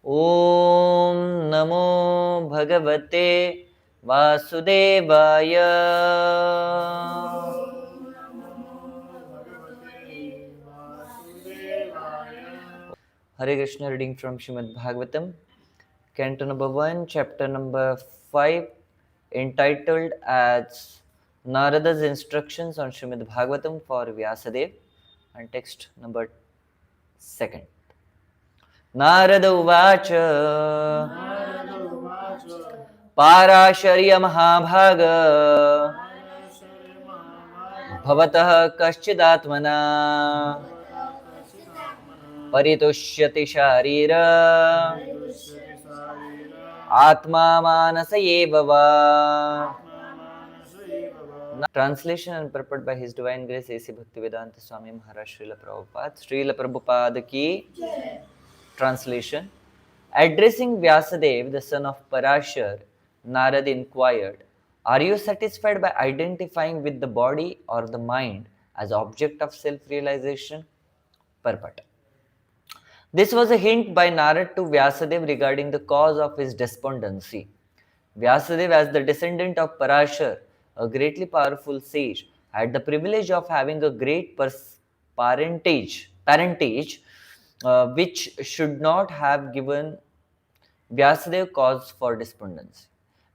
ॐ नमो भगवते वासुदेवाय। Hare Krishna, reading from Srimad Bhagavatam, Canto number 1, chapter number 5, entitled as Narada's Instructions on Srimad Bhagavatam for Vyasadeva, and text number 2. Narad उवाच पाराशर्य महाभाग भवतः कश्चिदात्मना परितुष्यति शारीर आत्मा मानस एव वा. Translation and purport by His Divine Grace A.C. Bhaktivedanta Swami Maharaj Srila Prabhupada. Srila Prabhupada ki. Translation. Addressing Vyasadeva, the son of Parashar, Narad inquired, "Are you satisfied by identifying with the body or the mind as object of self-realization?" Purport. This was a hint by Narad to Vyasadeva regarding the cause of his despondency. Vyasadeva, as the descendant of Parashar, a greatly powerful sage, had the privilege of having a great parentage, which should not have given Vyasadeva cause for despondency.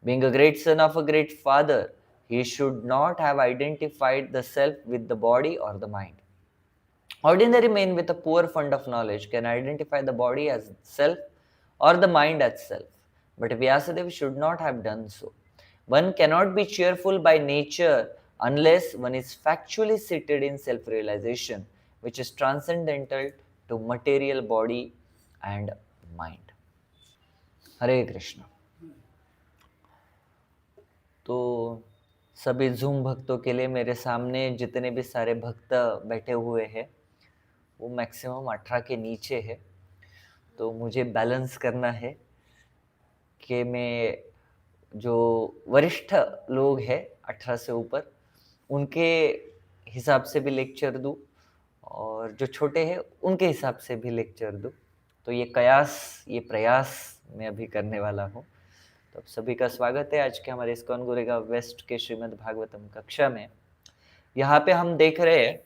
Being a great son of a great father, he should not have identified the self with the body or the mind. Ordinary men with a poor fund of knowledge can identify the body as self or the mind as self, but Vyasadeva should not have done so. One cannot be cheerful by nature unless one is factually seated in self-realization, which is transcendental to material body and mind. हरे कृष्ण. तो सभी zoom भक्तों के लिए मेरे सामने जितने भी सारे भक्त बैठे हुए हैं वो मैक्सिमम 18 के नीचे है, तो मुझे बैलेंस करना है कि मैं जो वरिष्ठ लोग हैं 18 से ऊपर उनके हिसाब से भी लेक्चर दूँ और जो छोटे हैं उनके हिसाब से भी लेक्चर दूँ. तो ये प्रयास मैं अभी करने वाला हूँ. तो आप सभी का स्वागत है आज के हमारे इस्कॉन गोरेगांव वेस्ट के श्रीमद् भागवतम कक्षा में. यहाँ पे हम देख रहे हैं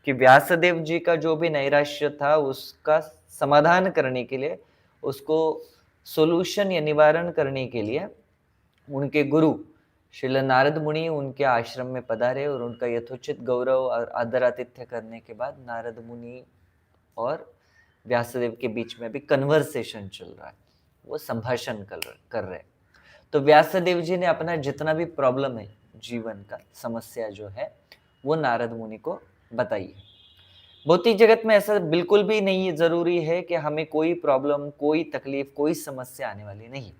कि व्यासदेव जी का जो भी नैराश्य था उसका समाधान करने के लिए, उसको सोल्यूशन या निवारण करने के लिए उनके गुरु श्रील नारद मुनि उनके आश्रम में पधारे और उनका यथोचित गौरव और आदर आतिथ्य करने के बाद नारद मुनि और व्यासदेव के बीच में भी कन्वर्सेशन चल रहा है, वो संभाषण कर रहे हैं. तो व्यासदेव जी ने अपना जितना भी प्रॉब्लम है जीवन का समस्या जो है वो नारद मुनि को बताई है. भौतिक जगत में ऐसा बिल्कुल भी नहीं जरूरी है कि हमें कोई प्रॉब्लम, कोई तकलीफ, कोई समस्या आने वाली नहीं.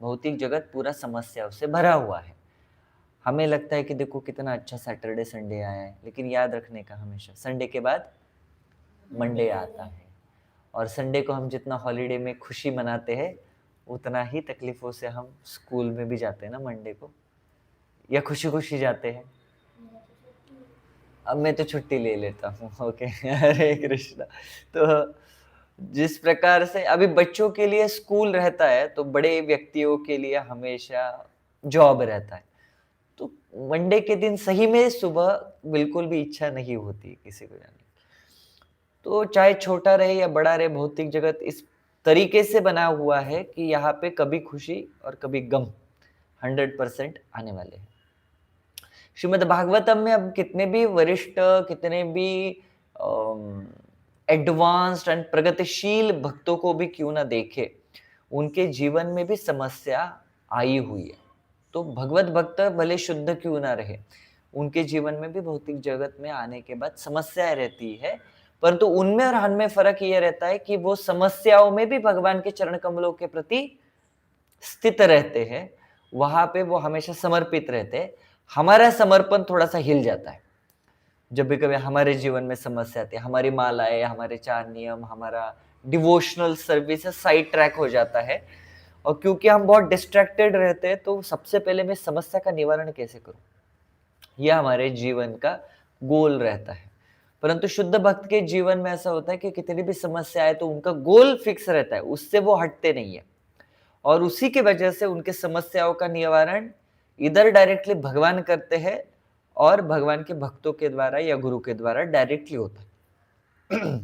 भौतिक जगत पूरा समस्याओं से भरा हुआ है. हमें लगता है कि देखो कितना अच्छा सैटरडे संडे आया है, लेकिन याद रखने का हमेशा संडे के बाद मंडे आता है, और संडे को हम जितना हॉलीडे में खुशी मनाते हैं उतना ही तकलीफों से हम स्कूल में भी जाते हैं ना मंडे को, या खुशी खुशी जाते हैं. अब मैं तो छुट्टी ले लेता हूँ. ओके. हरे कृष्णा. तो जिस प्रकार से अभी बच्चों के लिए स्कूल रहता है तो बड़े व्यक्तियों के लिए हमेशा जॉब रहता है. तो मंडे के दिन सही में सुबह बिल्कुल भी इच्छा नहीं होती किसी को जाने. तो चाहे छोटा रहे या बड़ा रहे, भौतिक जगत इस तरीके से बना हुआ है कि यहाँ पे कभी खुशी और कभी गम 100% आने वाले हैं. श्रीमद् भागवतम में अब कितने भी वरिष्ठ, कितने भी एडवांस्ड एंड प्रगतिशील भक्तों को भी क्यों ना देखे, उनके जीवन में भी समस्या आई हुई है. तो भगवत भक्त भले शुद्ध क्यों ना रहे, उनके जीवन में भी भौतिक जगत में आने के बाद समस्याएं रहती है, परंतु उनमें और हमें फर्क ये रहता है कि वो समस्याओं में भी भगवान के चरण कमलों के प्रति स्थित रहते हैं. वहां पे वो हमेशा समर्पित रहते हैं. हमारा समर्पण थोड़ा सा हिल जाता है जब भी कभी हमारे जीवन में समस्या आती है. हमारी मालाएं, हमारे 4 नियम, हमारा डिवोशनल सर्विस साइड ट्रैक हो जाता है, और क्योंकि हम बहुत डिस्ट्रैक्टेड रहते हैं तो सबसे पहले मैं समस्या का निवारण कैसे करूं, यह हमारे जीवन का गोल रहता है. परंतु शुद्ध भक्त के जीवन में ऐसा होता है कि कितनी भी समस्या आए तो उनका गोल फिक्स रहता है, उससे वो हटते नहीं है और उसी की वजह से उनके समस्याओं का निवारण इधर डायरेक्टली भगवान करते हैं और भगवान के भक्तों के द्वारा या गुरु के द्वारा डायरेक्टली होता है।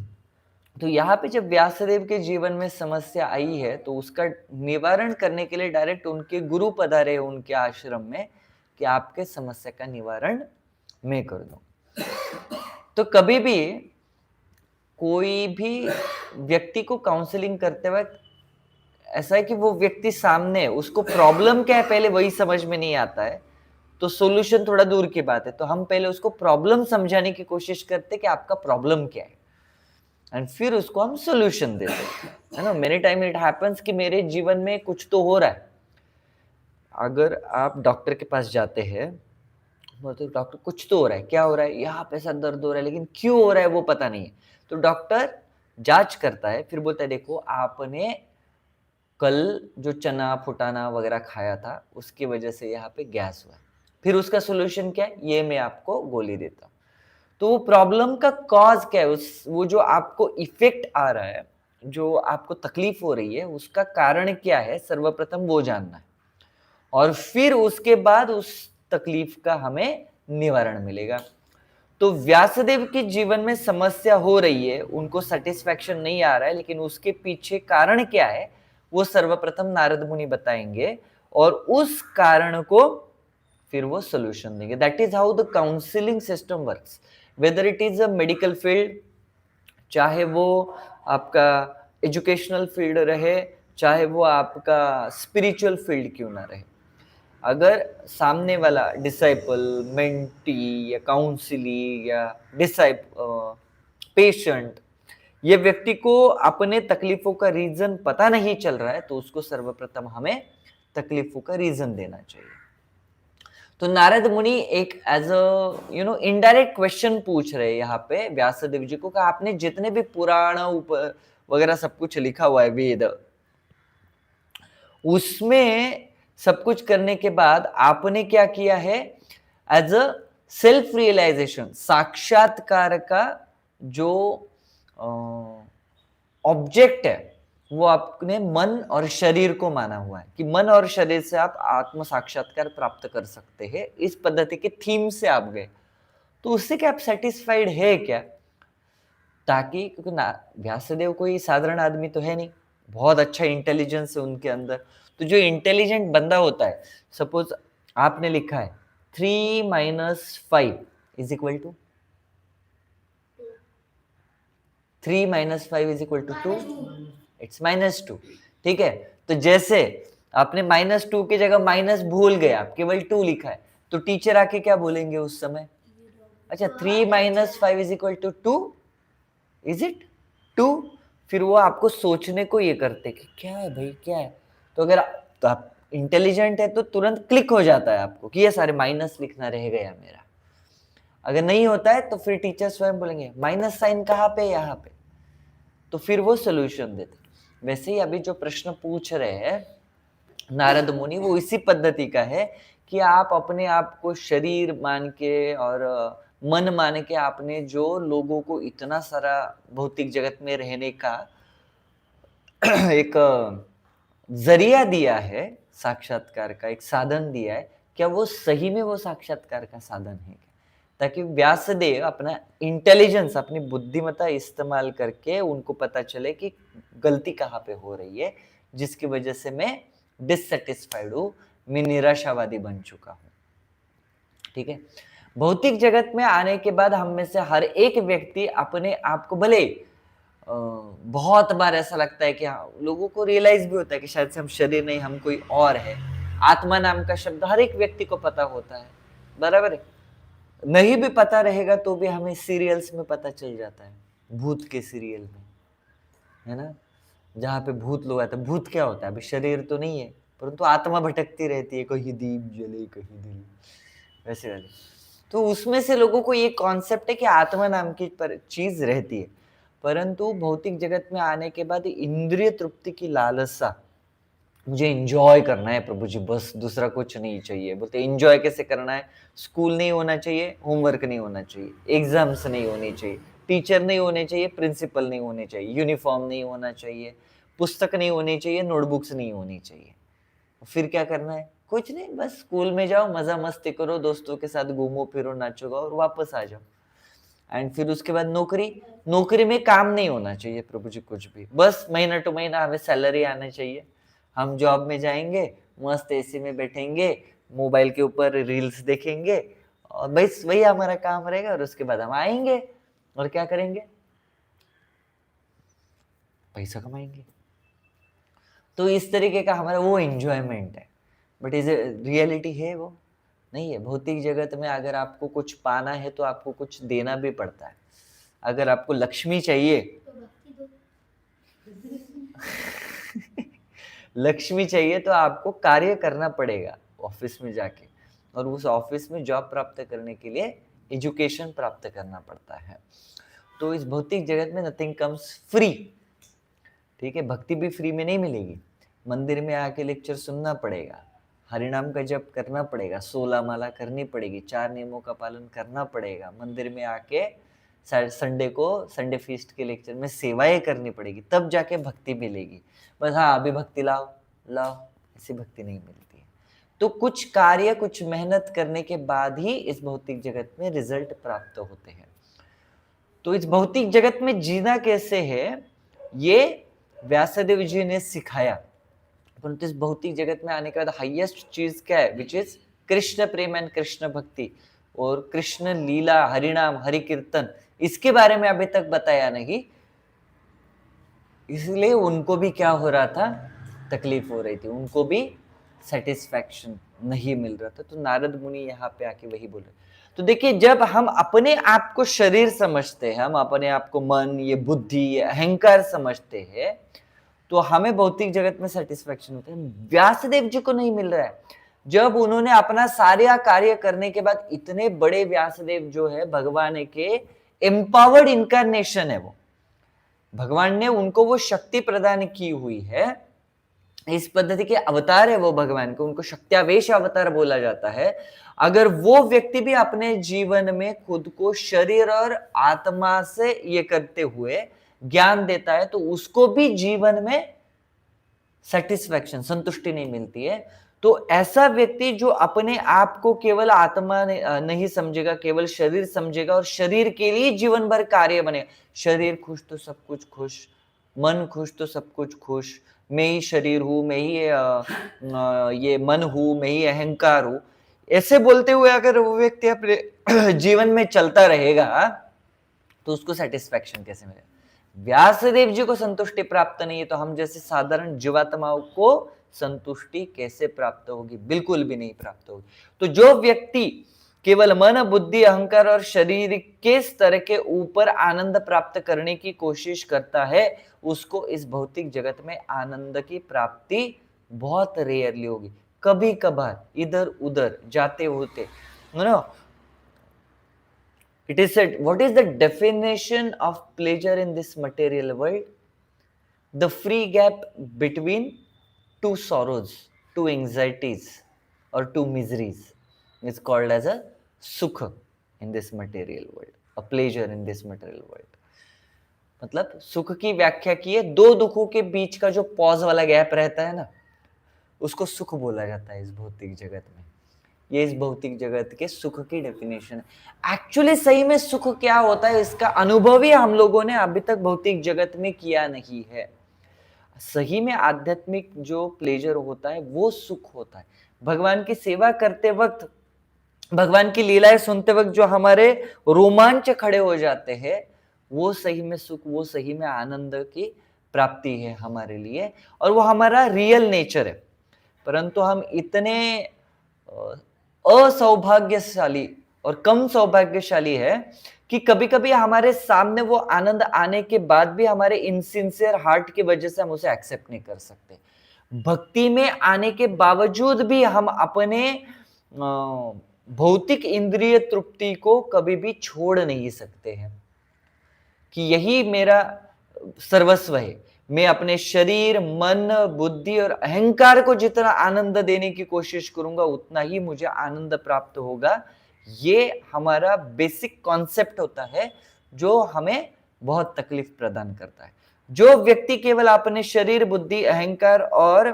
तो यहाँ पे जब व्यासदेव के जीवन में समस्या आई है तो उसका निवारण करने के लिए डायरेक्ट उनके गुरु पधारे उनके आश्रम में कि आपके समस्या का निवारण मैं कर दूं। तो कभी भी कोई भी व्यक्ति को काउंसलिंग करते वक्त ऐसा है कि वो व्यक्ति सामने है, उसको प्रॉब्लम क्या है पहले वही समझ में नहीं आता है, तो सॉल्यूशन थोड़ा दूर की बात है। तो हम पहले उसको प्रॉब्लम समझाने की कोशिश करते कि आपका प्रॉब्लम क्या है एंड फिर उसको हम सॉल्यूशन देते है ना। मेनी टाइम इट हैपेंस कि मेरे जीवन में कुछ तो हो रहा है। अगर आप डॉक्टर के पास जाते हैं तो डॉक्टर कुछ तो हो रहा है, क्या हो रहा है, यहाँ पे ऐसा दर्द हो रहा है, लेकिन क्यों हो रहा है वो पता नहीं है। तो डॉक्टर जांच करता है, फिर बोलता है देखो आपने कल जो चना फुटाना वगैरह खाया था उसकी वजह से यहाँ पे गैस हुआ। फिर उसका सोल्यूशन क्या है, ये मैं आपको गोली देता हूँ। तो वो प्रॉब्लम का कॉज क्या है, वो जो आपको इफेक्ट आ रहा है, जो आपको तकलीफ हो रही है, उसका कारण क्या है, सर्वप्रथम वो जानना है और फिर उसके बाद उस तकलीफ का हमें निवारण मिलेगा। तो व्यासदेव के जीवन में समस्या हो रही है, उनको सेटिस्फैक्शन नहीं आ रहा है, लेकिन उसके पीछे कारण क्या है वो सर्वप्रथम नारद मुनि बताएंगे और उस कारण को फिर वो सोल्यूशन देंगे। That is how the counselling system works, whether it is a medical field, चाहे वो आपका एजुकेशनल फील्ड रहे, चाहे वो आपका स्पिरिचुअल फील्ड क्यों ना रहे। अगर सामने वाला डिसाइपल, मेंटी या काउंसली या पेशेंट, ये व्यक्ति को अपने तकलीफों का रीजन पता नहीं चल रहा है तो उसको सर्वप्रथम हमें तकलीफों का रीजन देना चाहिए। तो नारद मुनि एक एज अ इनडायरेक्ट क्वेश्चन पूछ रहे हैं यहाँ पे व्यासदेव जी को कि आपने जितने भी पुराण वगैरह सब कुछ लिखा हुआ है वेद, उसमें सब कुछ करने के बाद आपने क्या किया है, एज अ सेल्फ रियलाइजेशन, साक्षात्कार का जो ऑब्जेक्ट है वो आपने मन और शरीर को माना हुआ है कि मन और शरीर से आप आत्म साक्षात्कार प्राप्त कर सकते हैं। इस पद्धति के थीम से आप गए तो उससे क्या आप सेटिस्फाइड है क्या, ताकि क्योंकि व्यासदेव कोई साधारण आदमी तो है नहीं, बहुत अच्छा इंटेलिजेंस है उनके अंदर। तो जो इंटेलिजेंट बंदा होता है, सपोज आपने लिखा है 3 - 5 is equal to 3 - 5 is equal to 2, it's -2। ठीक है, तो जैसे आपने -2 की जगह माइनस भूल गए, आप केवल 2 लिखा है, तो टीचर आके क्या बोलेंगे उस समय, अच्छा 3 - 5 is equal to 2, is it 2। फिर वो आपको सोचने को ये करते कि क्या है भाई क्या है। तो अगर आप इंटेलिजेंट है तो तुरंत क्लिक हो जाता है आपको कि ये सारे माइनस लिखना रह गया मेरा। अगर नहीं होता है तो फिर टीचर स्वयं बोलेंगे माइनस साइन कहाँ पे, यहाँ पे, तो फिर वो सोल्यूशन देते। वैसे ही अभी जो प्रश्न पूछ रहे हैं नारद मुनि वो इसी पद्धति का है कि आप अपने आप को शरीर मान के और मन मान के आपने जो लोगों को इतना सारा भौतिक जगत में रहने का एक जरिया दिया है, साक्षात्कार का एक साधन दिया है, क्या वो सही में वो साक्षात्कार का साधन है क्या, ताकि व्यासदेव अपना इंटेलिजेंस, अपनी बुद्धिमत्ता इस्तेमाल करके उनको पता चले कि गलती कहाँ पे हो रही है, जिसकी वजह से मैं डिससेटिस्फाइड हूँ, मैं निराशावादी बन चुका हूँ। ठीक है, भौतिक जगत में आने के बाद हम में से हर एक व्यक्ति अपने आप को भले बहुत बार ऐसा लगता है कि हाँ, लोगों को रियलाइज भी होता है कि शायद से हम शरीर नहीं, हम कोई और है। आत्मा नाम का शब्द हर एक व्यक्ति को पता होता है, बराबर है। नहीं भी पता रहेगा तो भी हमें सीरियल्स में पता चल जाता है, भूत के सीरियल में, है ना, जहाँ पे भूत लोग आते हैं। भूत क्या होता है, अभी शरीर तो नहीं है परंतु आत्मा भटकती रहती है, कहीं दीप जले कहीं दिल, वैसे वाले। तो उसमें से लोगों को ये कॉन्सेप्ट है कि आत्मा नाम की चीज रहती है, परंतु भौतिक जगत में आने के बाद इंद्रिय तृप्ति की लालसा, मुझे एंजॉय करना है प्रभु जी, बस दूसरा कुछ नहीं चाहिए। बोलते एंजॉय कैसे करना है, स्कूल नहीं होना चाहिए, होमवर्क नहीं होना चाहिए, एग्जाम्स नहीं होनी चाहिए, टीचर नहीं होने चाहिए, प्रिंसिपल नहीं होने चाहिए, यूनिफॉर्म नहीं होना चाहिए, पुस्तक नहीं होनी चाहिए, नोटबुक्स नहीं होनी चाहिए। फिर क्या करना है? कुछ नहीं, बस स्कूल में जाओ, मजा मस्ती करो, दोस्तों के साथ घूमो फिरो, नाचो गाओ और वापस आ जाओ। एंड फिर उसके बाद नौकरी में काम नहीं होना चाहिए प्रभु जी कुछ भी, बस महीना टू महीना हमें सैलरी आना चाहिए। हम जॉब में जाएंगे, मस्त एसी में बैठेंगे, मोबाइल के ऊपर रील्स देखेंगे और बस वही हमारा काम रहेगा। और उसके बाद हम आएंगे और क्या करेंगे? पैसा कमाएंगे। तो इस तरीके का हमारा वो एंजॉयमेंट है। बट इज रियलिटी है वो? नहीं है। भौतिक जगत में अगर आपको कुछ पाना है तो आपको कुछ देना भी पड़ता है। अगर आपको लक्ष्मी चाहिए लक्ष्मी चाहिए तो आपको कार्य करना पड़ेगा ऑफिस में जाके, और उस ऑफिस में जॉब प्राप्त करने के लिए एजुकेशन प्राप्त करना पड़ता है। तो इस भौतिक जगत में नथिंग कम्स फ्री। ठीक है, भक्ति भी फ्री में नहीं मिलेगी। मंदिर में आके लेक्चर सुनना पड़ेगा, हरिनाम का जप करना पड़ेगा, 16 माला करनी पड़ेगी, 4 नियमों का पालन करना पड़ेगा, मंदिर में आके संडे को संडे फीस्ट के लेक्चर में सेवाएं करनी पड़ेगी, तब जाके भक्ति मिलेगी। बस हाँ अभी भक्ति लाओ लाओ, ऐसी भक्ति नहीं मिलती है। तो कुछ कार्य, कुछ मेहनत करने के बाद ही इस भौतिक जगत में रिजल्ट प्राप्त होते हैं। तो इस भौतिक जगत में जीना कैसे है ये व्यासदेव जी ने सिखाया। परंतु इस भौतिक जगत में आने के बाद हाईएस्ट चीज क्या है? Which is Krishna Prem and Krishna भक्ति और कृष्ण लीला, हरिनाम, हरि कीर्तन, इसके बारे में अभी तक बताया नहीं। इसलिए उनको भी क्या हो रहा था? तकलीफ हो रही थी, उनको भी सेटिस्फैक्शन नहीं मिल रहा था। तो नारद मुनि यहाँ पे आके वही बोल रहे। तो देखिए, जब हम अपने आप को शरीर समझते हैं, हम अपने आप को मन, ये बुद्धि, ये अहंकार समझते हैं, तो हमें भौतिक जगत में सेटिस्फैक्शन होता है। व्यासदेव जी को नहीं मिल रहा है। जब उन्होंने अपना सारा कार्य करने के बाद, इतने बड़े व्यासदेव जो है भगवान के एम्पावर्ड इनकारनेशन है, वो भगवान ने उनको वो शक्ति प्रदान की हुई है, इस पद्धति के अवतार है वो भगवान को, उनको शक्त्यावेश अवतार बोला जाता है। अगर वो व्यक्ति भी अपने जीवन में खुद को शरीर और आत्मा से ये करते हुए ज्ञान देता है, तो उसको भी जीवन में सेटिस्फैक्शन, संतुष्टि नहीं मिलती है। तो ऐसा व्यक्ति जो अपने आप को केवल आत्मा नहीं समझेगा, केवल शरीर समझेगा और शरीर के लिए जीवन भर कार्य बनेगा, शरीर खुश तो सब कुछ खुश, मन खुश तो सब कुछ खुश, मैं ही शरीर हूं, मैं ही ये मन हूं, मैं ही अहंकार हूं, ऐसे बोलते हुए अगर वो व्यक्ति अपने जीवन में चलता रहेगा तो उसको सेटिस्फैक्शन कैसे मिलेगा? व्यासदेव जी को संतुष्टि प्राप्त नहीं है, तो हम जैसे साधारण जीवात्माओं को संतुष्टि कैसे प्राप्त होगी? बिल्कुल भी नहीं प्राप्त होगी। तो जो व्यक्ति केवल मन, बुद्धि, अहंकार और शरीर के स्तर के ऊपर आनंद प्राप्त करने की कोशिश करता है, उसको इस भौतिक जगत में आनंद की प्राप्ति बहुत रेयरली होगी, कभी कभार इधर उधर जाते होते। It is said, what is the definition of pleasure in this material world? The free gap between two sorrows, two anxieties or two miseries is called as a sukha in this material world, a pleasure in this material world. मतलब सुख की व्याख्या की है, दो दुखों के बीच का जो पॉज वाला गैप रहता है ना, उसको सुख बोला जाता है इस भौतिक जगत में। ये इस भौतिक जगत के सुख की डेफिनेशन है। एक्चुअली सही में सुख क्या होता है, इसका अनुभव ही हम लोगों ने अभी तक भौतिक जगत में किया नहीं है। सही में आध्यात्मिक जो प्लेजर होता है वो सुख होता है। भगवान की सेवा करते वक्त, भगवान की लीलाएं सुनते वक्त जो हमारे रोमांच खड़े हो जाते हैं, वो सही में सुख, वो सही में आनंद की प्राप्ति है हमारे लिए, और वो हमारा रियल नेचर है। परंतु हम इतने असौभाग्यशाली और कम सौभाग्यशाली है कि कभी कभी हमारे सामने वो आनंद आने के बाद भी हमारे इनसिंसियर हार्ट की वजह से हम उसे एक्सेप्ट नहीं कर सकते। भक्ति में आने के बावजूद भी हम अपने भौतिक इंद्रिय तृप्ति को कभी भी छोड़ नहीं सकते हैं कि यही मेरा सर्वस्व है। मैं अपने शरीर, मन, बुद्धि और अहंकार को जितना आनंद देने की कोशिश करूंगा, उतना ही मुझे आनंद प्राप्त होगा। ये हमारा बेसिक कॉन्सेप्ट होता है जो हमें बहुत तकलीफ प्रदान करता है। जो व्यक्ति केवल अपने शरीर, बुद्धि, अहंकार और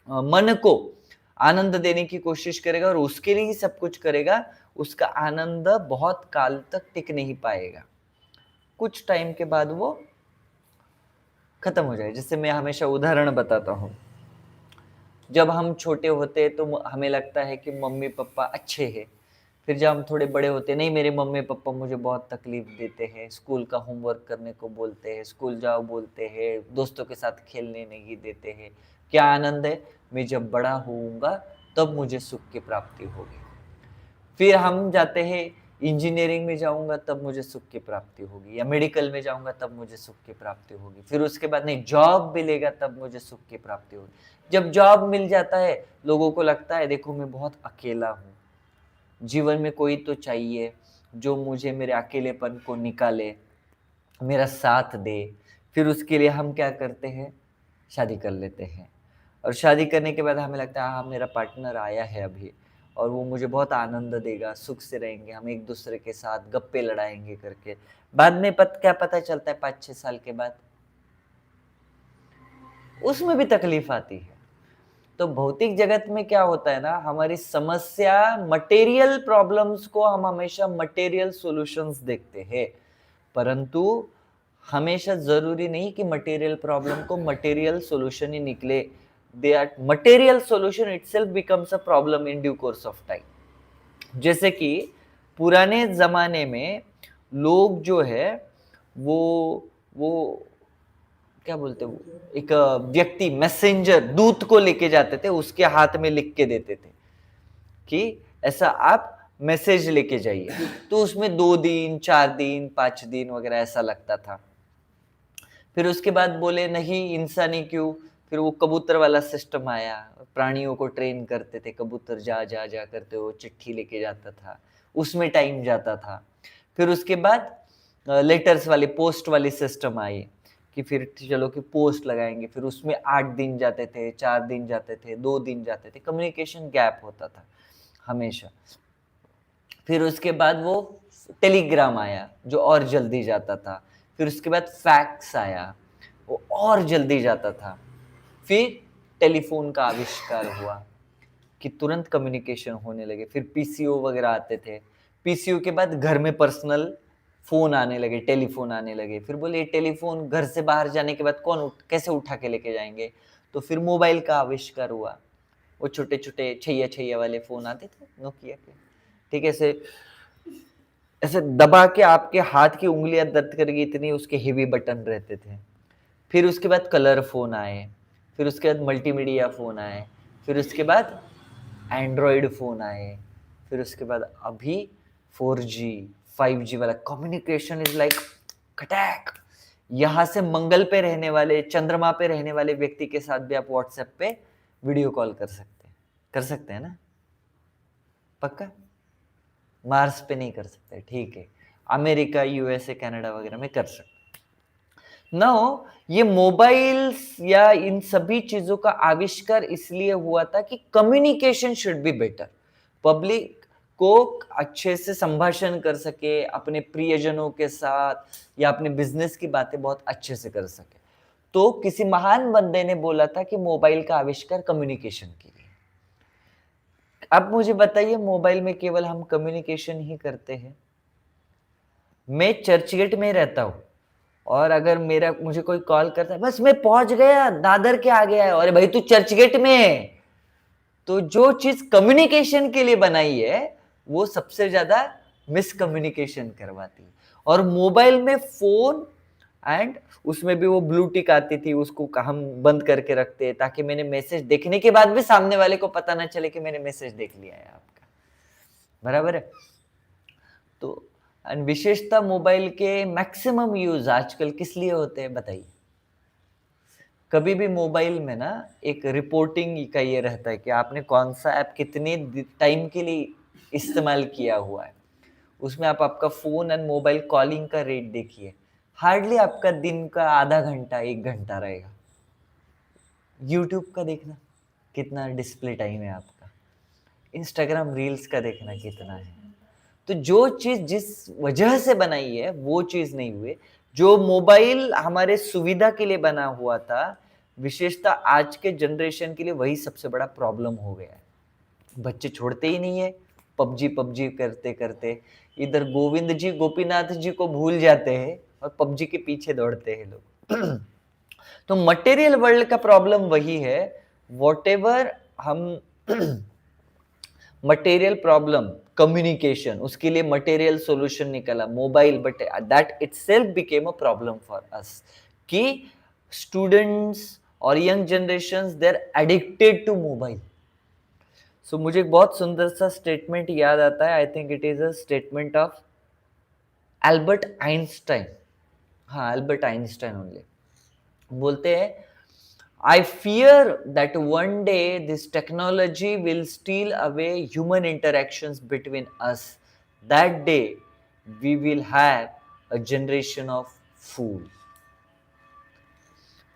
मन को आनंद देने की कोशिश करेगा और उसके लिए ही सब कुछ करेगा, उसका आनंद बहुत काल तक टिक नहीं पाएगा। कुछ टाइम के बाद वो खत्म हो जाए। जैसे मैं हमेशा उदाहरण बताता हूँ, जब हम छोटे होते हैं तो हमें लगता है कि मम्मी पापा अच्छे हैं। फिर जब हम थोड़े बड़े होते हैं, नहीं मेरे मम्मी पापा मुझे बहुत तकलीफ देते हैं, स्कूल का होमवर्क करने को बोलते हैं, स्कूल जाओ बोलते हैं, दोस्तों के साथ खेलने नहीं देते हैं। क्या आनंद है, मैं जब बड़ा होऊंगा तब मुझे सुख की प्राप्ति होगी। फिर हम जाते हैं, इंजीनियरिंग में जाऊंगा तब मुझे सुख की प्राप्ति होगी, या मेडिकल में जाऊंगा तब मुझे सुख की प्राप्ति होगी। फिर उसके बाद नहीं, जॉब मिलेगा तब मुझे सुख की प्राप्ति होगी। जब जॉब मिल जाता है, लोगों को लगता है देखो मैं बहुत अकेला हूँ, जीवन में कोई तो चाहिए जो मुझे मेरे अकेलेपन को निकाले, मेरा साथ दे। फिर उसके लिए हम क्या करते हैं, शादी कर लेते हैं। और शादी करने के बाद हमें लगता है हाँ मेरा पार्टनर आया है अभी, और वो मुझे बहुत आनंद देगा, सुख से रहेंगे, हम एक दूसरे के साथ गप्पे लड़ाएंगे करके। बाद में क्या पता चलता है 5-6 साल के बाद उसमें भी तकलीफ आती है। तो भौतिक जगत में क्या होता है ना, हमारी समस्या, मटेरियल प्रॉब्लम्स को हम हमेशा मटेरियल सॉल्यूशंस देखते हैं, परंतु हमेशा जरूरी नहीं कि मटेरियल प्रॉब्लम को मटेरियल सॉल्यूशन ही निकले। They are material solution itself becomes a problem in due course of time. जैसे कि पुराने जमाने में लोग जो है वो क्या बोलते, वो एक व्यक्ति, मैसेंजर, दूत को लेके जाते थे, उसके हाथ में लिख के देते थे कि ऐसा आप मैसेज लेके जाइए। तो उसमें 2 दिन, 4 दिन, 5 दिन वगैरह ऐसा लगता था। फिर उसके बाद बोले नहीं, इंसानी क्यों, फिर वो कबूतर वाला सिस्टम आया, प्राणियों को ट्रेन करते थे, कबूतर जा जा जा करते वो चिट्ठी लेके जाता था, उसमें टाइम जाता था। फिर उसके बाद लेटर्स वाली, पोस्ट वाली सिस्टम आई कि फिर चलो कि पोस्ट लगाएंगे, फिर उसमें 8 दिन जाते थे, 4 दिन जाते थे, 2 दिन जाते थे, कम्युनिकेशन गैप होता था हमेशा। फिर उसके बाद वो टेलीग्राम आया जो और जल्दी जाता था। फिर उसके बाद फैक्स आया, वो और जल्दी जाता था। फिर टेलीफोन का आविष्कार हुआ कि तुरंत कम्युनिकेशन होने लगे। फिर पीसीओ वगैरह आते थे। पीसीओ के बाद घर में पर्सनल फोन आने लगे, टेलीफोन आने लगे। फिर बोले टेलीफोन घर से बाहर जाने के बाद कैसे उठा के लेके जाएंगे, तो फिर मोबाइल का आविष्कार हुआ। वो छोटे छोटे छैया छैया वाले फोन आते थे नोकिया के, ठीक है, ऐसे ऐसे दबा के आपके हाथ की उंगलियां दर्द करेगी, इतनी उसके हेवी बटन रहते थे। फिर उसके बाद कलर फोन आए, फिर उसके बाद मल्टीमीडिया फोन आए, फिर उसके बाद एंड्रॉयड फोन आए, फिर उसके बाद अभी 4G 5G वाला कम्युनिकेशन इज लाइक कटैक। यहाँ से मंगल पे रहने वाले, चंद्रमा पे रहने वाले व्यक्ति के साथ भी आप व्हाट्सएप पे वीडियो कॉल कर सकते हैं ना, पक्का। मार्स पे नहीं कर सकते, ठीक है, अमेरिका, यूएसए, कनाडा वगैरह में कर सकते। नाउ ये मोबाइल्स या इन सभी चीजों का आविष्कार इसलिए हुआ था कि communication should be better, public को अच्छे से संभाषण कर सके, अपने प्रियजनों के साथ या अपने बिजनेस की बातें बहुत अच्छे से कर सके। तो किसी महान बंदे ने बोला था कि मोबाइल का आविष्कार कम्युनिकेशन के लिए। अब मुझे बताइए, मोबाइल में केवल हम कम्युनिकेशन ही करते हैं। मैं चर्चगेट में रहता हूं, और अगर मुझे कोई कॉल करता है, बस मैं पहुंच गया, दादर के आ गया है, अरे भाई तू चर्चगेट में है। तो जो चीज कम्युनिकेशन के लिए बनाई है वो सबसे ज्यादा मिसकम्युनिकेशन करवाती है। और मोबाइल में फोन, एंड उसमें भी वो ब्लू टिक आती थी, उसको हम बंद करके रखते हैं ताकि मैंने मैसेज देखने के बाद भी सामने वाले को पता ना चले कि मैंने मैसेज देख लिया है आपका, बराबर है। तो विशेषता मोबाइल के मैक्सिमम यूज आजकल किस लिए होते हैं बताइए। कभी भी मोबाइल में ना एक रिपोर्टिंग का ये रहता है कि आपने कौन सा ऐप कितने टाइम के लिए इस्तेमाल किया हुआ है। उसमें आप आपका फोन एंड मोबाइल कॉलिंग का रेट देखिए, हार्डली आपका दिन का आधा घंटा 1 घंटा रहेगा। यूट्यूब का देखना कितना डिस्प्ले टाइम है आपका, इंस्टाग्राम रील्स का देखना कितना है। तो जो चीज जिस वजह से बनाई है वो चीज नहीं हुई। जो मोबाइल हमारे सुविधा के लिए बना हुआ था, विशेषता आज के जनरेशन के लिए वही सबसे बड़ा प्रॉब्लम हो गया है। बच्चे छोड़ते ही नहीं है, पबजी पबजी करते करते इधर गोविंद जी गोपीनाथ जी को भूल जाते हैं और पबजी के पीछे दौड़ते हैं लोग। तो मटेरियल वर्ल्ड का प्रॉब्लम वही है, वॉटेवर हम मटेरियल प्रॉब्लम, कम्युनिकेशन, उसके लिए मटेरियल सॉल्यूशन निकला mobile, but that itself became a problem for us कि स्टूडेंट्स और young generations they are addicted to mobile. So मुझे एक बहुत सुंदर सा स्टेटमेंट याद आता है, I think it is a statement of Albert Einstein. हाँ, एल्बर्ट आइंस्टाइन ओनली बोलते हैं, I fear that one day this technology will steal away human interactions between us. That day we will have a generation of fools.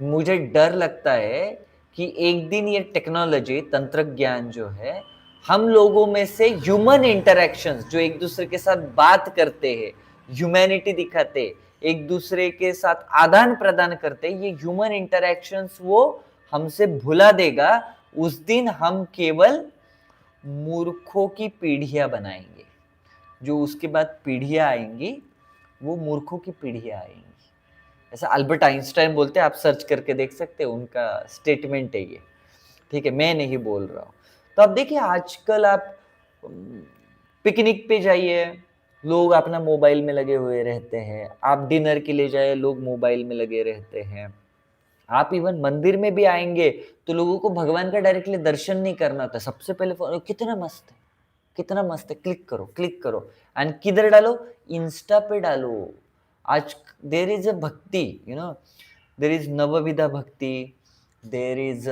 मुझे डर लगता है कि एक दिन ये टेक्नोलॉजी, तंत्र ज्ञान जो है, हम लोगों में से ह्यूमन इंटरेक्शंस, जो एक दूसरे के साथ बात करते हैं, ह्यूमैनिटी दिखाते, एक दूसरे के साथ आदान प्रदान करते, ये ह्यूमन इंटरेक्शंस वो हमसे भुला देगा। उस दिन हम केवल मूर्खों की पीढ़ियां बनाएंगे। जो उसके बाद पीढ़ियां आएंगी वो मूर्खों की पीढ़ियां आएंगी। ऐसा अल्बर्ट आइंस्टाइन बोलते हैं, आप सर्च करके देख सकते हैं, उनका स्टेटमेंट है ये। ठीक है, मैं नहीं बोल रहा हूं। तो अब देखिए, आजकल आप पिकनिक पे जाइए, लोग अपना मोबाइल में लगे हुए रहते हैं। आप डिनर के लिए जाए, लोग मोबाइल में लगे रहते हैं। आप इवन मंदिर में भी आएंगे तो लोगों को भगवान का डायरेक्टली दर्शन नहीं करना होता, सबसे पहले कितना मस्त है, कितना मस्त है, क्लिक करो क्लिक करो, एंड किधर डालो, इंस्टा पे डालो। आज देर इज अ भक्ति, यू नो, देर इज नवविधा भक्ति, देर इज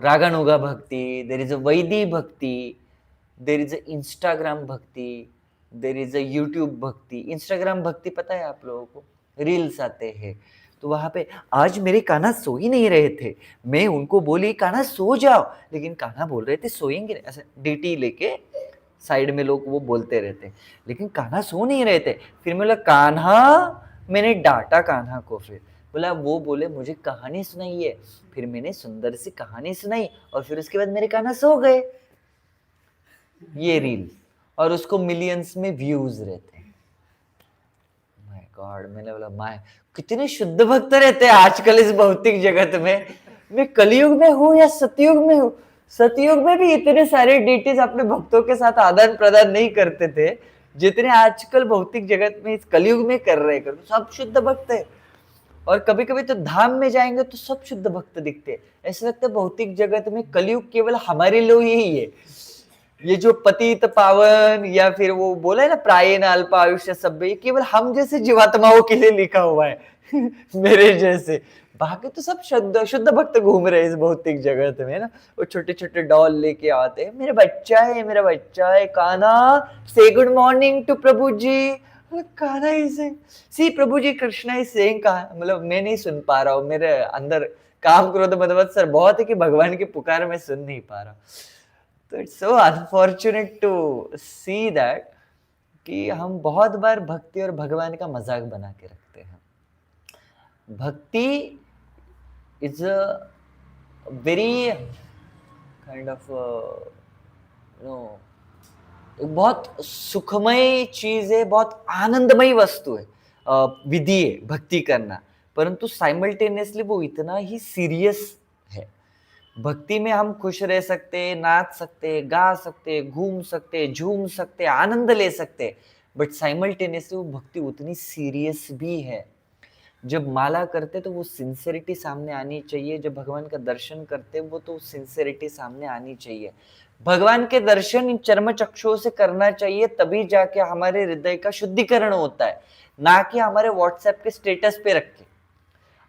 रागानुगा भक्ति, देर इज अ वैदी भक्ति, देर इज अ इंस्टाग्राम भक्ति, देर इज अ यूट्यूब भक्ति। इंस्टाग्राम भक्ति पता है आप लोगों को, रील्स आते हैं, तो वहां पे आज मेरे कान्हा सो ही नहीं रहे थे, मैं उनको बोली कान्हा सो जाओ, लेकिन कान्हा बोल रहे थे सोएंगे, ऐसे डीटी लेके साइड में लोग वो बोलते रहते, लेकिन कान्हा सो नहीं रहे थे। फिर मैं बोला कान्हा, मैंने डांटा कान्हा को, फिर बोला, वो बोले मुझे कहानी सुनाइए, फिर मैंने सुंदर सी कहानी सुनाई और फिर उसके बाद मेरे कान्हा सो गए। ये रील, और उसको मिलियंस में व्यूज रहते हैं। माय गॉड, मैंने बोला माय, कितने शुद्ध भक्त रहते हैं आजकल इस भौतिक जगत में। मैं कलयुग में हूँ या सतयुग में हूँ? सतयुग में भी इतने सारे डीटीज अपने भक्तों के साथ आदान प्रदान नहीं करते थे जितने आजकल भौतिक जगत में इस कलयुग में कर रहे हैं। सब शुद्ध भक्त है, और कभी कभी तो धाम में जाएंगे तो सब शुद्ध भक्त दिखते हैं। ऐसा लगता है भौतिक जगत में कलयुग केवल हमारे लिए ही है। ये जो पतित पावन या फिर वो बोला है ना प्रायेण अल्प आयुष्य सब, ये केवल हम जैसे जीवात्माओं के लिए लिखा हुआ है। मेरे जैसे, बाकी तो सब शुद्ध शुद्ध भक्त घूम रहे इस भौतिक जगत में ना। वो छोटे छोटे डॉल लेके आते हैं, मेरा बच्चा है, मेरा बच्चा है, कान्हा से गुड मॉर्निंग टू प्रभु जी। कान्हा इसे सी प्रभु जी कृष्णा इज सेइंग, मतलब मैं नहीं सुन पा रहा हूँ, मेरे अंदर काम क्रोध मदमत्सर बहुत है कि भगवान की पुकार मैं सुन नहीं पा रहा। तो it's so unfortunate to see that कि हम बहुत बार भक्ति और भगवान का मजाक बना के रखते हैं। Bhakti is a very kind of no, बहुत सुखमय चीज है, बहुत आनंदमय वस्तु है, विधि है भक्ति करना, परंतु साइमल्टेनियसली वो इतना ही सीरियस है। भक्ति में हम खुश रह सकते, नाच सकते, गा सकते, घूम सकते, झूम सकते, आनंद ले सकते, बट साइमल्टेनियसली वो भक्ति उतनी सीरियस भी है। जब माला करते तो वो सिंसेरिटी सामने आनी चाहिए, जब भगवान का दर्शन करते वो तो सिंसेरिटी सामने आनी चाहिए। भगवान के दर्शन इन चर्म चक्षुओं से करना चाहिए, तभी जाके हमारे हृदय का शुद्धिकरण होता है, ना कि हमारे व्हाट्सएप के स्टेटस पे रख के।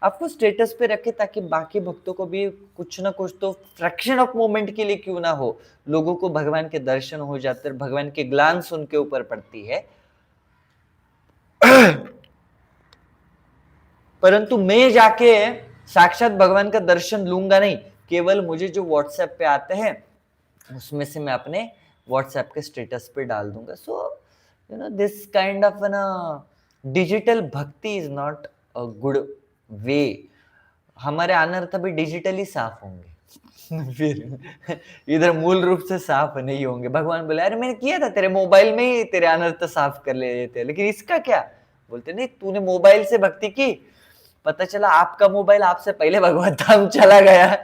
आपको स्टेटस पे रखे ताकि बाकी भक्तों को भी कुछ ना कुछ तो फ्रैक्शन ऑफ मोमेंट के लिए क्यों ना हो, लोगों को भगवान के दर्शन हो जाते हैं, भगवान के ग्लांस उनके ऊपर पड़ती है। परंतु मैं जाके साक्षात भगवान का दर्शन लूंगा नहीं, केवल मुझे जो व्हाट्सएप पे आते हैं उसमें से मैं अपने व्हाट्सएप के स्टेटस पे डाल दूंगा। सो दिस काइंड ऑफ ना डिजिटल भक्ति is not a good way. हमारे अनर्थ भी डिजिटली साफ होंगे फिर इधर मूल रूप से साफ नहीं होंगे। भगवान बोले अरे मैंने किया था, तेरे मोबाइल में ही तेरे अनर्थ साफ कर ले थे, लेकिन इसका क्या? बोलते नहीं, तूने मोबाइल से भक्ति की, पता चला आपका मोबाइल आपसे पहले भगवत धाम चला गया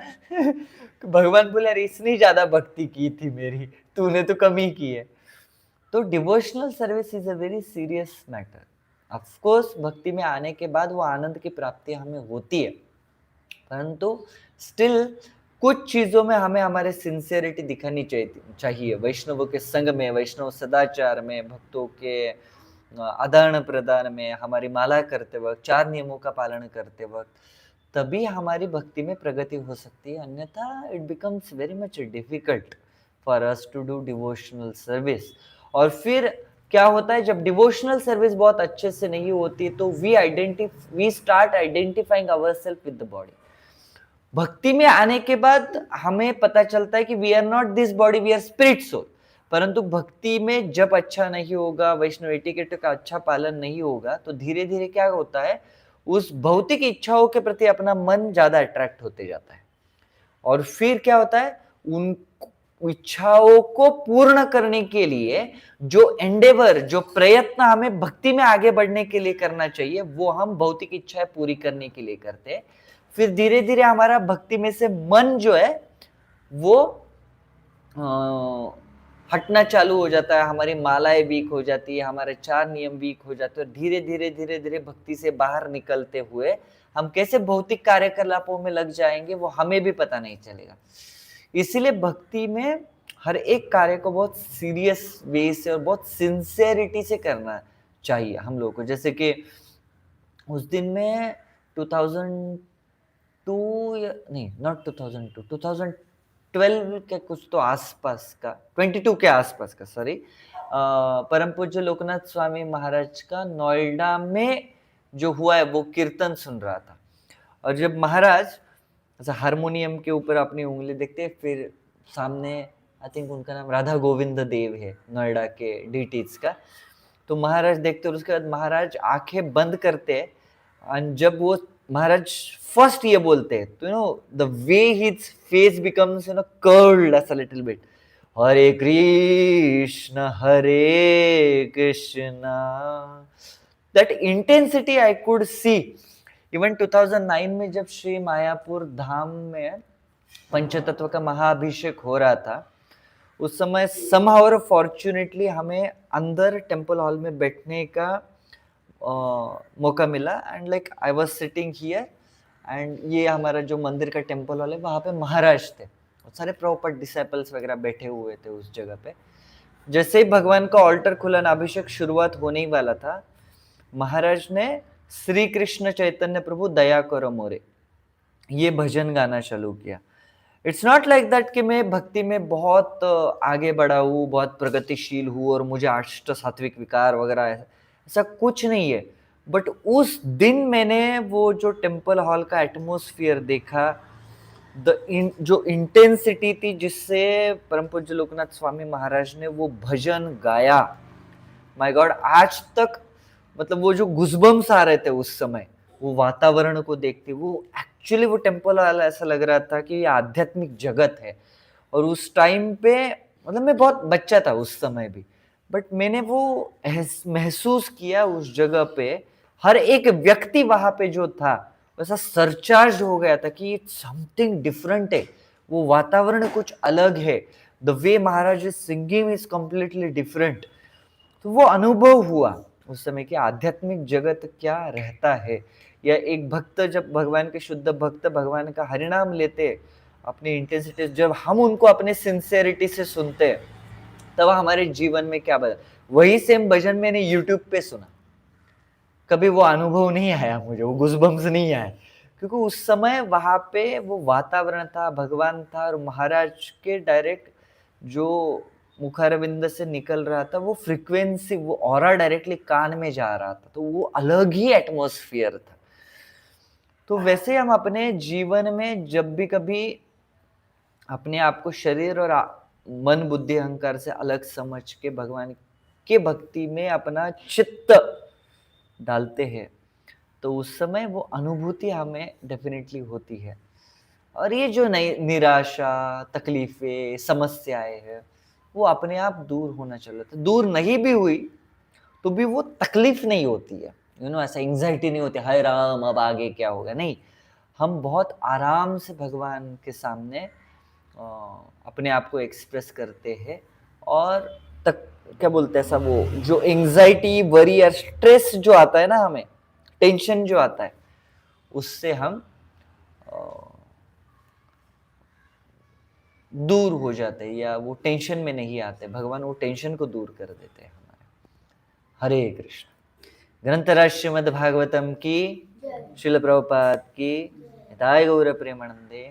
भगवान बोले अरे इसने ज्यादा भक्ति की थी मेरी, तूने तो कमी की है। तो devotional service is a very serious matter. Of course भक्ति में आने के बाद वो आनंद की प्राप्ति हमें होती है, परंतु स्टिल कुछ चीजों में हमें हमारे सिंसियरिटी दिखानी चाहिए। वैष्णवों के संग में, वैष्णव सदाचार में, भक्तों के आदान प्रदान में, हमारी माला करते वक्त, 4 नियमों का पालन करते वक्त, तभी हमारी भक्ति में प्रगति हो सकती है। अन्यथा it becomes very much difficult for us to do devotional service. और फिर क्या होता है, जब डिवोशनल सर्विस बहुत अच्छे से नहीं होती तो we start identifying ourselves with the body. भक्ति में आने के बाद हमें पता चलता है कि we are not this body, we are spirit soul. परंतु भक्ति में जब अच्छा नहीं होगा, वैष्णव एटिकेट का अच्छा पालन नहीं होगा, तो धीरे धीरे क्या होता है, उस भौतिक इच्छाओं के प्रति अपना मन ज्यादा अट्रैक्ट होते जाता है। और फिर क्या होता है, उन इच्छाओं को पूर्ण करने के लिए जो एंडेवर, जो प्रयत्न हमें भक्ति में आगे बढ़ने के लिए करना चाहिए, वो हम भौतिक इच्छाएं पूरी करने के लिए करते हैं। फिर धीरे धीरे हमारा भक्ति में से मन जो है वो हटना चालू हो जाता है, हमारी मालाएं वीक हो जाती है, हमारे 4 नियम वीक हो जाते हैं। धीरे धीरे भक्ति से बाहर निकलते हुए हम कैसे भौतिक कार्यकलापों में लग जाएंगे वो हमें भी पता नहीं चलेगा। इसीलिए भक्ति में हर एक कार्य को बहुत सीरियस वे से और बहुत सिंसियरिटी से करना चाहिए हम लोगों को। जैसे कि उस दिन में 2002 या नहीं, नॉट 2002, 2012 के कुछ तो आसपास का, 22 के आसपास का, सॉरी, परम पूज्य लोकनाथ स्वामी महाराज का नोएडा में जो हुआ है वो कीर्तन सुन रहा था। और जब महाराज ऐसा हारमोनियम के ऊपर अपनी उंगली देखते, फिर सामने आई थिंक उनका नाम राधा गोविंद देव है, नोएडा के डीटीज का, तो महाराज देखते और उसके बाद महाराज आंखें बंद करते। और जब वो महाराज फर्स्ट ये बोलते हैं तो the way his face becomes curled as a little bit, Hare Krishna that intensity I could see. Even 2009 में जब श्री मायापुर धाम में पंचतत्व का महाअभिषेक हो रहा था, उस समय somehow और फॉर्चुनेटली हमें अंदर टेम्पल हॉल में बैठने का मौका मिला। And like I was sitting here, and ये हमारा जो मंदिर का टेम्पल हॉल है, वहाँ पे महाराज थे और सारे प्रॉपर डिसाइपल्स वगैरह बैठे हुए थे उस जगह पे। जैसे ही भगवान का ऑल्टर खुला, अभिषेक शुरुआत होने ही वाला था, महाराज ने श्री कृष्ण चैतन्य प्रभु दया करो मोरे ये भजन गाना चालू किया। इट्स नॉट लाइक दैट कि मैं भक्ति में बहुत आगे बढ़ा हूँ, बहुत प्रगतिशील हूँ और मुझे अष्ट सात्विक विकार वगैरह, ऐसा कुछ नहीं है। बट उस दिन मैंने वो जो टेम्पल हॉल का एटमोस्फियर देखा, जो इंटेंसिटी थी जिससे परम पूज्य लोकनाथ स्वामी महाराज ने वो भजन गाया, माय गॉड, आज तक मतलब वो जो गुज़बम्स आ रहे थे उस समय, वो वातावरण को देखते, वो एक्चुअली वो टेम्पल वाला ऐसा लग रहा था कि ये आध्यात्मिक जगत है। और उस टाइम पे मतलब मैं बहुत बच्चा था उस समय भी, बट मैंने वो महसूस किया उस जगह पे, हर एक व्यक्ति वहां पे जो था वैसा सरचार्ज हो गया था कि समथिंग डिफरेंट है, वो वातावरण कुछ अलग है, the way Maharaj is singing is completely different. तो वो अनुभव हुआ उस समय कि आध्यात्मिक जगत क्या रहता है, या एक भक्त जब भगवान के शुद्ध भक्त भगवान का हरिनाम लेते अपनी इंटेंसिटी, जब हम उनको अपने सिंसियरिटी से सुनते तब हमारे जीवन में क्या बदला। वही सेम भजन मैंने यूट्यूब पे सुना, कभी वो अनुभव नहीं आया मुझे, वो गुज़बम्स नहीं आए, क्योंकि उस समय वहां पे वो वातावरण था, भगवान था, और महाराज के डायरेक्ट जो मुखारविंद से निकल रहा था वो फ्रीक्वेंसी, वो ऑरा डायरेक्टली कान में जा रहा था, तो वो अलग ही एटमॉस्फेयर था। तो वैसे हम अपने जीवन में जब भी कभी अपने आप को शरीर और मन बुद्धि अहंकार से अलग समझ के भगवान के भक्ति में अपना चित्त डालते हैं, तो उस समय वो अनुभूति हमें डेफिनेटली होती है। और ये जो नई निराशा, तकलीफें, समस्याएं हैं, वो अपने आप दूर होना चल रहा था। दूर नहीं भी हुई तो भी वो तकलीफ नहीं होती है, ऐसा एंग्जाइटी नहीं होती, हाय राम अब आगे क्या होगा, नहीं। हम बहुत आराम से भगवान के सामने अपने आप को एक्सप्रेस करते हैं, और तक क्या बोलते हैं सब, वो जो एंग्जाइटी, वरी और स्ट्रेस जो आता है ना हमें, टेंशन जो आता है, उससे हम दूर हो जाते हैं, या वो टेंशन में नहीं आते। भगवान वो टेंशन को दूर कर देते हैं हमारे। हरे कृष्ण। ग्रंथराज श्रीमद् भागवतम की, श्रील प्रभुपाद की, निताय गौर प्रेमानंदे।